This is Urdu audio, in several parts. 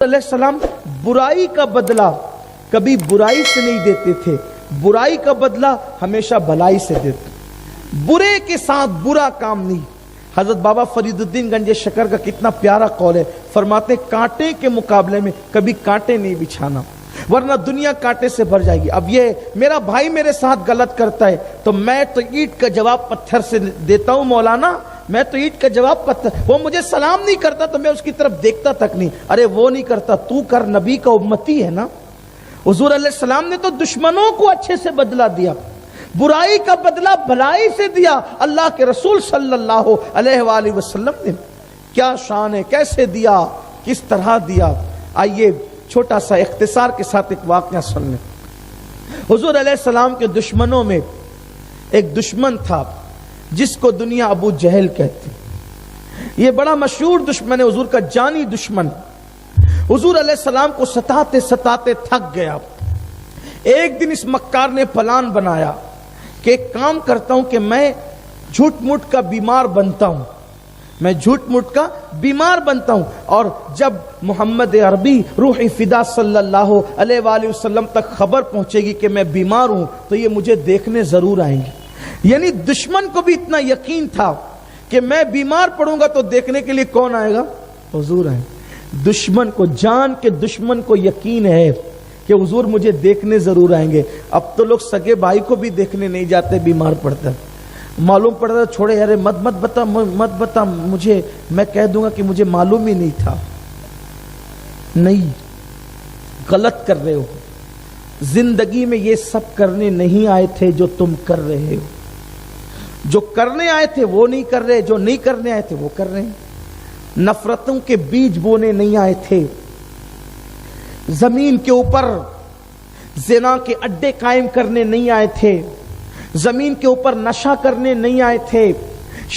علیہ السلام برائی کا بدلہ کبھی برائی سے نہیں دیتے تھے، برائی کا بدلہ ہمیشہ بھلائی سے دیتے، برے کے ساتھ برا کام نہیں۔ حضرت بابا فرید الدین گنج شکر کا کتنا پیارا قول ہے، فرماتے کانٹے کے مقابلے میں کبھی کانٹے نہیں بچھانا، ورنہ دنیا کانٹے سے بھر جائے گی۔ اب یہ میرا بھائی میرے ساتھ غلط کرتا ہے تو میں تو اینٹ کا جواب پتھر سے دیتا ہوں، مولانا میں تو اینٹ کا جواب پتھر، وہ مجھے سلام نہیں کرتا تو میں اس کی طرف دیکھتا تک نہیں، ارے وہ نہیں کرتا تو کر، نبی کا امتی ہے نا۔ حضور علیہ السلام نے تو دشمنوں کو اچھے سے بدلہ دیا، برائی کا بدلہ بھلائی سے دیا۔ اللہ کے رسول صلی اللہ علیہ وآلہ وسلم نے کیا شان ہے، کیسے دیا، کس طرح دیا۔ آئیے چھوٹا سا اختصار کے ساتھ ایک واقعہ سن لیں۔ حضور علیہ السلام کے دشمنوں میں ایک دشمن تھا جس کو دنیا ابو جہل کہتی، یہ بڑا مشہور دشمن ہے، حضور کا جانی دشمن۔ حضور علیہ السلام کو ستاتے ستاتے تھک گیا۔ ایک دن اس مکار نے پلان بنایا کہ ایک کام کرتا ہوں کہ میں جھوٹ موٹ کا بیمار بنتا ہوں، میں جھوٹ موٹ کا بیمار بنتا ہوں، اور جب محمد عربی روح فدا صلی اللہ علیہ وآلہ وسلم تک خبر پہنچے گی کہ میں بیمار ہوں تو یہ مجھے دیکھنے ضرور آئیں گے۔ یعنی دشمن کو بھی اتنا یقین تھا کہ میں بیمار پڑوں گا تو دیکھنے کے لیے کون آئے گا؟ حضور آئیں۔ دشمن کو، جان کے دشمن کو یقین ہے کہ حضور مجھے دیکھنے ضرور آئیں گے۔ اب تو لوگ سگے بھائی کو بھی دیکھنے نہیں جاتے، بیمار پڑتا ہے، معلوم پڑتا چھوڑے یار مت بتا مجھے، میں کہہ دوں گا کہ مجھے معلوم ہی نہیں تھا۔ نہیں، غلط کر رہے ہو، زندگی میں یہ سب کرنے نہیں آئے تھے جو تم کر رہے ہو۔ جو کرنے آئے تھے وہ نہیں کر رہے، جو نہیں کرنے آئے تھے وہ کر رہے ہیں۔ نفرتوں کے بیج بونے نہیں آئے تھے، زمین کے اوپر زنا کے اڈے قائم کرنے نہیں آئے تھے، زمین کے اوپر نشہ کرنے نہیں آئے تھے،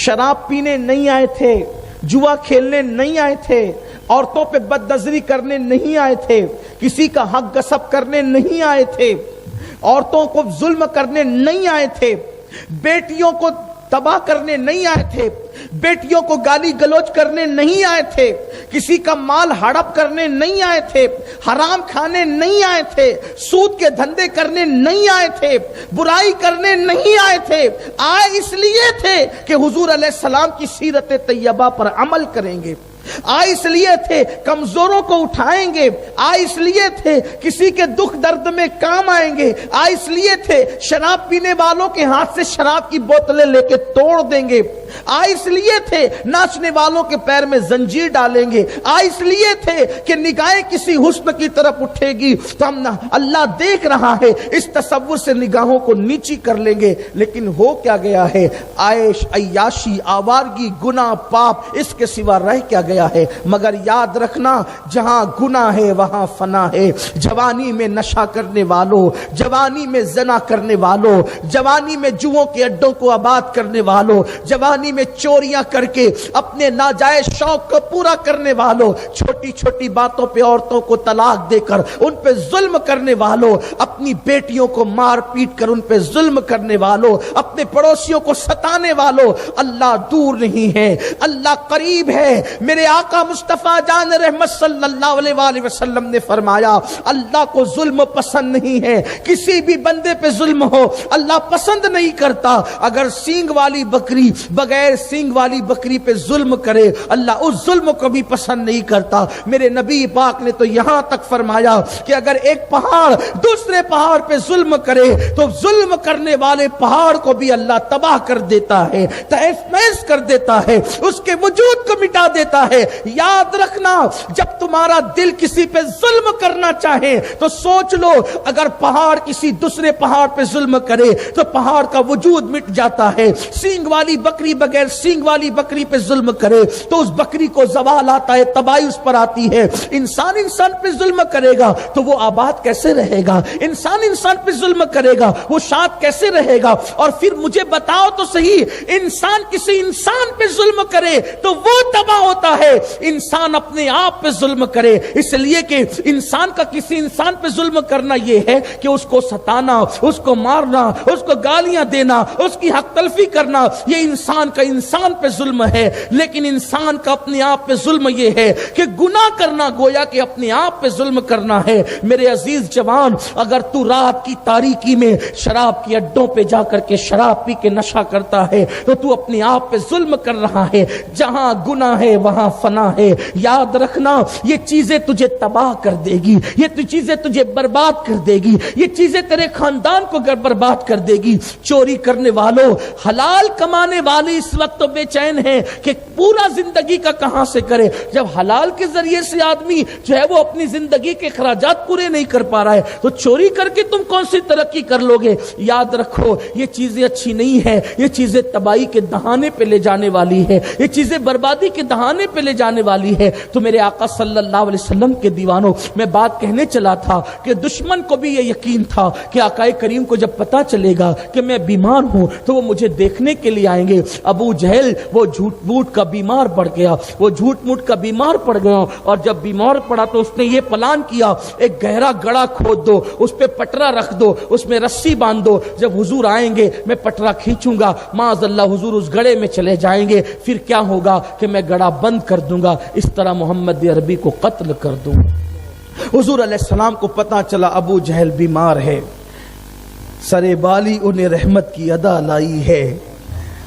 شراب پینے نہیں آئے تھے، جوا کھیلنے نہیں آئے تھے، عورتوں پہ بد نظری کرنے نہیں آئے تھے، کسی کا حق غصب کرنے نہیں آئے تھے، عورتوں کو ظلم کرنے نہیں آئے تھے، بیٹیوں کو تباہ کرنے نہیں آئے تھے، بیٹیوں کو گالی گلوچ کرنے نہیں آئے تھے، کسی کا مال ہڑپ کرنے نہیں آئے تھے، حرام کھانے نہیں آئے تھے، سود کے دھندے کرنے نہیں آئے تھے، برائی کرنے نہیں آئے تھے۔ آئے اس لیے تھے کہ حضور علیہ السلام کی سیرت طیبہ پر عمل کریں گے، آئے اس لیے تھے کمزوروں کو اٹھائیں گے، آئے اس لیے تھے کسی کے دکھ درد میں کام آئیں گے، آئے اس لیے تھے شراب پینے والوں کے ہاتھ سے شراب کی بوتلیں لے کے توڑ دیں گے، آئے اس لیے تھے ناچنے والوں کے پیر میں زنجیر ڈالیں گے، آئے اس لیے تھے کہ نگاہیں کسی حسن کی طرف اٹھے گی تو ہم اللہ دیکھ رہا ہے اس تصور سے نگاہوں کو نیچی کر لیں گے۔ لیکن ہو کیا گیا ہے؟ عیش، عیاشی، آوارگی، گناہ، پاپ، اس کے سوا رہ کیا گیا ہے؟ مگر یاد رکھنا جہاں گناہ ہے وہاں فنا ہے۔ جوانی میں نشہ کرنے والوں، جوانی میں زنا کرنے والوں، جوانی میں جوؤں کے اڈوں کو آباد کرنے والوں، جوانی میں چوریاں کر کے اپنے ناجائز شوق کو پورا کرنے والوں، چھوٹی چھوٹی باتوں پہ عورتوں کو طلاق دے کر ان پہ ظلم کرنے والوں، اپنی بیٹیوں کو مار پیٹ کر ان پہ ظلم کرنے والوں، اپنے پڑوسیوں کو ستانے والوں، اللہ دور نہیں ہے، اللہ قریب ہے۔ میرے آقا مصطفیٰ جان رحمت صلی اللہ علیہ وآلہ وسلم نے فرمایا اللہ کو ظلم پسند نہیں ہے، کسی بھی بندے پہ ظلم ہو اللہ پسند نہیں کرتا۔ اگر سینگ والی بکری بغیر سینگ والی بکری پہ ظلم کرے اللہ اس ظلم کو بھی پسند نہیں کرتا۔ میرے نبی پاک نے تو یہاں تک فرمایا کہ اگر ایک پہاڑ دوسرے پہاڑ پہ ظلم کرے تو ظلم کرنے والے پہاڑ کو بھی اللہ تباہ کر دیتا ہے، تہس نہس کر دیتا ہے، اس کے وجود کو مٹا دیتا ہے۔ یاد رکھنا جب تمہارا دل کسی پہ ظلم کرنا چاہے تو سوچ لو اگر پہاڑ کسی دوسرے پہاڑ پہ ظلم کرے تو پہاڑ کا وجود مٹ جاتا ہے۔ سینگ والی بکری بغیر سینگ والی بکری پہ ظلم کرے تو اس بکری کو زوال آتا ہے، تباہی اس پر آتی ہے۔ انسان پہ ظلم کرے گا تو وہ آباد کیسے رہے گا؟ انسان پہ ظلم کرے گا وہ شاد کیسے رہے گا؟ اور پھر مجھے بتاؤ تو صحیح، انسان کسی انسان پہ ظلم کرے تو وہ تباہ ہوتا ہے، انسان اپنے آپ پہ ظلم کرے۔ اس لیے کہ انسان کا کسی انسان پہ ظلم کرنا یہ ہے کہ اس کو ستانا، اس کو مارنا، اس کو گالیاں دینا، اس کی حق تلفی کرنا۔ کرنا یہ انسان کا انسان پہ ظلم ہے، لیکن انسان کا اپنے آپ پہ ظلم یہ ہے کہ گناہ کرنا گویا کہ اپنے آپ پہ ظلم کرنا ہے۔ میرے عزیز جوان، اگر تو رات کی تاریکی میں شراب کے اڈوں پہ جا کر کے شراب پی کے نشہ کرتا ہے تو تو اپنے آپ پہ ظلم کر رہا ہے۔ جہاں گناہ ہے وہاں فنا ہے۔ یاد رکھنا یہ چیزیں تجھے تباہ کر دے گی، یہ چیزیں تجھے برباد کر دے گی، یہ چیزیں تیرے خاندان کو برباد کر دے گی۔ چوری کرنے والوں، حلال کمانے والے اس وقت تو بے چین ہیں کہ پورا زندگی کا کہاں سے کرے، جب حلال کے ذریعے سے آدمی جو ہے وہ اپنی زندگی کے اخراجات پورے نہیں کر پا رہا ہے تو چوری کر کے تم کون سی ترقی کر لو گے؟ یاد رکھو یہ چیزیں اچھی نہیں ہیں، یہ چیزیں تباہی کے دہانے پہ لے جانے والی ہے، یہ چیزیں بربادی کے دہانے پہ لے جانے والی ہے۔ تو میرے آقا صلی اللہ علیہ وسلم کے دیوانوں، میں بات کہنے چلا تھا کہ دشمن کو بھی یہ یقین تھا کہ آقا کریم کو جب پتا چلے گا کہ میں بیمار ہوں تو وہ مجھے دیکھنے کے لیے آئیں گے۔ ابو جہل وہ جھوٹ موٹ کا بیمار پڑ گیا، وہ جھوٹ موٹ کا بیمار پڑ گیا، اور جب بیمار پڑا تو اس نے یہ پلان کیا ایک گہرا گڑھا کھود دو، اس پہ پٹرا رکھ دو، اس میں رسی باندھ دو، جب حضور آئیں گے میں پٹرا کھینچوں گا، معاذ اللہ حضور اس گڑھے میں چلے جائیں گے، پھر کیا ہوگا کہ میں گڑھا بند کر دوں گا، اس طرح محمد عربی کو قتل کر دوں۔ حضور علیہ السلام کو پتا چلا ابو جہل بیمار ہے، سرے بالی انہیں رحمت کی ادا لائی ہے،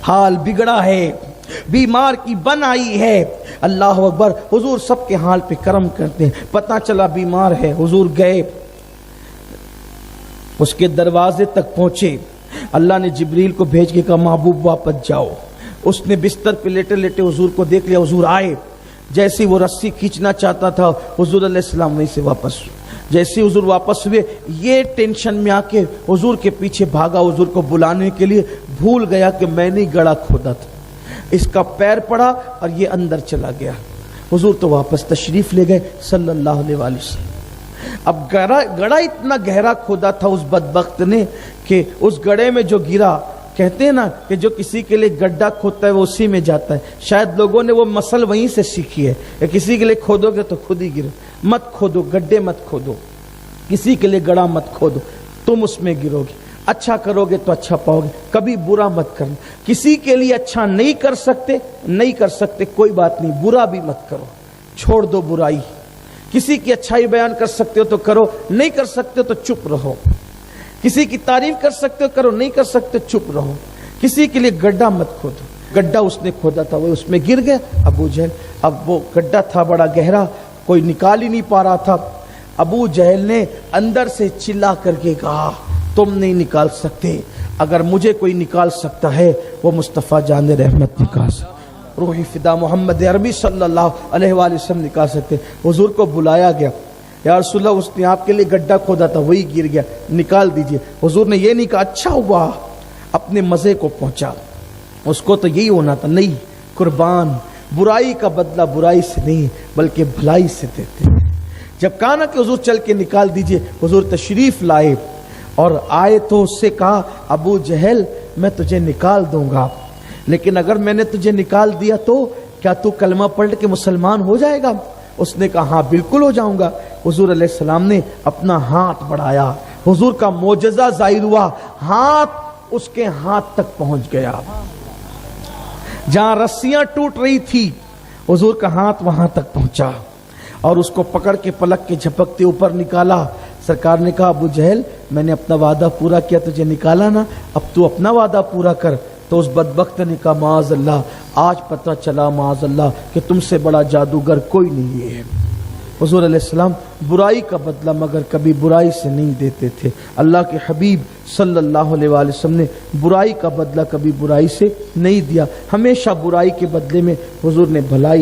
حال بگڑا ہے، بیمار کی بن آئی ہے۔ اللہ اکبر، حضور سب کے حال پہ کرم کرتے ہیں۔ پتا چلا بیمار ہے، حضور گئے، اس کے دروازے تک پہنچے، اللہ نے جبریل کو بھیج کے کہا محبوب واپس جاؤ۔ اس نے بستر پہ لیٹے لیٹے حضور کو دیکھ لیا، حضور آئے، جیسے وہ رسی کھینچنا چاہتا تھا حضور علیہ السلام وہیں سے واپس، جیسے حضور واپس ہوئے یہ ٹینشن میں آ کے حضور کے پیچھے بھاگا، حضور کو بلانے کے لیے، بھول گیا کہ میں نے گڑھا کھودا تھا، اس کا پیر پڑا اور یہ اندر چلا گیا۔ حضور تو واپس تشریف لے گئے صلی اللہ علیہ وآلہ وسلم۔ اب گڑھا اتنا گہرا کھودا تھا اس بدبخت نے کہ اس گڑھے میں جو گرا، کہتے ہیں نا کہ جو کسی کے لیے گڈھا کھودتا ہے وہ اسی میں جاتا ہے، شاید لوگوں نے وہ مسل وہیں سے سیکھی ہے کہ کسی کے لیے کھودو گے تو خود ہی گرے، مت کھودو، گڈھے مت کھودو، کسی کے لیے گڑھا مت کھودو، تم اس میں گرو گے، اچھا کرو گے تو اچھا پاؤ گے، کبھی برا مت کرنا، کسی کے لیے اچھا نہیں کر سکتے کوئی بات نہیں، برا بھی مت کرو، چھوڑ دو برائی، کسی کی اچھائی بیان کر سکتے ہو تو کرو، نہیں کر سکتے تو چپ رہو، کسی کی تعریف کر سکتے ہو کرو، نہیں کر سکتے چپ رہو، کسی کے لیے گڈھا مت کھودو۔ گڈھا اس نے کھودا تھا، وہ اس میں گر گیا ابو جہل۔ اب وہ گڈھا تھا بڑا گہرا، کوئی نکال ہی نہیں پا رہا تھا۔ ابو جہل نے اندر سے چلا کر کے کہا تم نہیں نکال سکتے، اگر مجھے کوئی نکال سکتا ہے وہ مصطفیٰ جان رحمت نکال سکتا، روحی فدا محمد عربی صلی اللہ علیہ وآلہ وسلم نکال سکتے۔ حضور کو بلایا گیا، یا رسول اللہ اس نے آپ کے لیے گڈھا کھودا تھا وہی گر گیا، نکال دیجئے۔ حضور نے یہ نہیں کہا اچھا ہوا، اپنے مزے کو پہنچا، اس کو تو یہی ہونا تھا، نہیں قربان، برائی کا بدلہ برائی سے نہیں بلکہ بھلائی سے دیتے۔ جب کہا نا کہ حضور چل کے نکال دیجئے، حضور تشریف لائے اور آئے تو اس سے کہا ابو جہل میں تجھے نکال دوں گا، لیکن اگر میں نے تجھے نکال دیا تو کیا تو کلمہ پڑھ کے مسلمان ہو جائے گا؟ اس نے کہا ہاں بالکل ہو جاؤں گا۔ حضور علیہ السلام نے اپنا ہاتھ بڑھایا، حضور کا معجزہ ظاہر ہوا، ہاتھ اس کے ہاتھ تک پہنچ گیا، جہاں رسیاں ٹوٹ رہی تھی حضور کا ہاتھ وہاں تک پہنچا، اور اس کو پکڑ کے پلک کے جھپکتے اوپر نکالا۔ سرکار نے کہا ابو جہل میں نے اپنا وعدہ پورا کیا، تجھے نکالا نا، اب تو اپنا وعدہ پورا کر۔ تو اس بدبخت نے کہا معاذ اللہ، آج پتہ چلا معاذ اللہ کہ تم سے بڑا جادوگر کوئی نہیں ہے۔ حضور علیہ السلام برائی کا بدلہ مگر کبھی برائی سے نہیں دیتے تھے۔ اللہ کے حبیب صلی اللہ علیہ وآلہ وسلم نے برائی کا بدلہ کبھی برائی سے نہیں دیا، ہمیشہ برائی کے بدلے میں حضور نے بھلائی